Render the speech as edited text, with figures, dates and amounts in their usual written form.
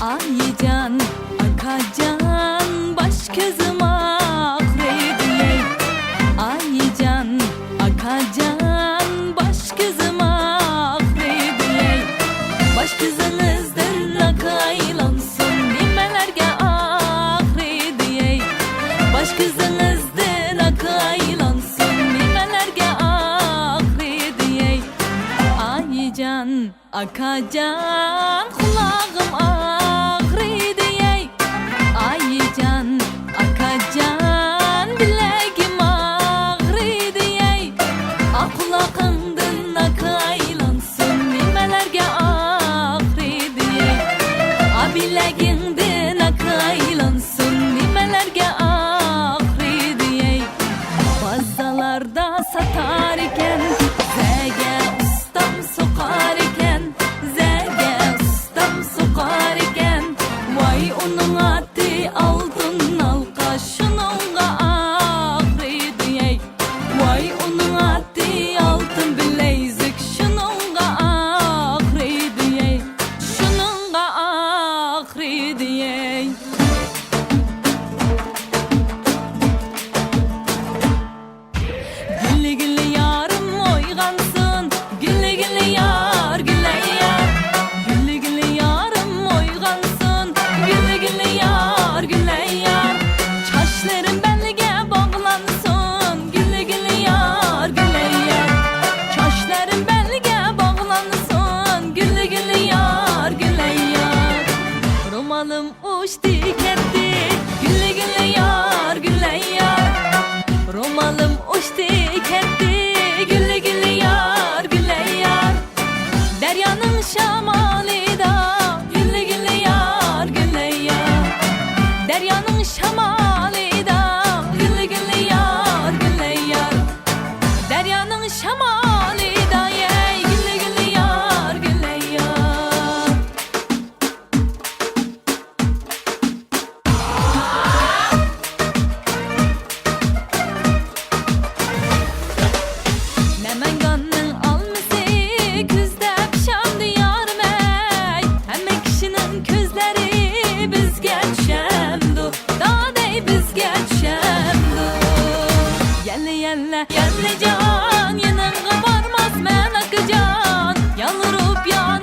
Aycan, akacan, baş közüma akrediye. Aycan, akacan, baş közüma akrediye. Baş kızınızdır nakaylansın, nimelerge akrediye. Baş kızınızdır nakaylansın, nimelerge akrediye. Aycan, akacan, kulağım ağrıdiyey. Aycan, akacan, bilegim ağrıdiyey. Kulağımdın akaylansın, nimelerge ağrıdiyey. Bilegimdin akaylansın, nimelerge ağrıdiyey. Bazalarda satar iken, zege ustam sokar iken, zege ustam sokar iken. Vay onun adı altın halka, şununla ağrıdiyey. Vay onun adı altın bilezik, şununla ağrıdiyey. Şununla ağrıdiyey. Gülli gülli yarım oygansın, gülli gülli yar güle yar. Gülli gülli yarım oygansın, gülli gülli yar güle yar. Çaşlarım bellige bağlansın, gülli gülli yar güle yar. Çaşlarım bellige bağlansın, gülli gülli yar güle yar. Romalım uçtu gitti, gülli gülli yar güle yar. Romalım uçtu gitti, gülle gülle yar gülle yar. Deryanın şamali da, gülle gülle yar gülle yar. Deryanın şamali da, gülle gülle yar gülle yar. Deryanın şamali da, yey gülle gülle yar gülle yar. Nemenganın alması küzde pişan diyarım ey. Hemen kişinin közleri biz geçemdu, daha dey biz geçemdu. Yelle yelle yelle can, yanın varmaz men akıcan. Yanırıp yan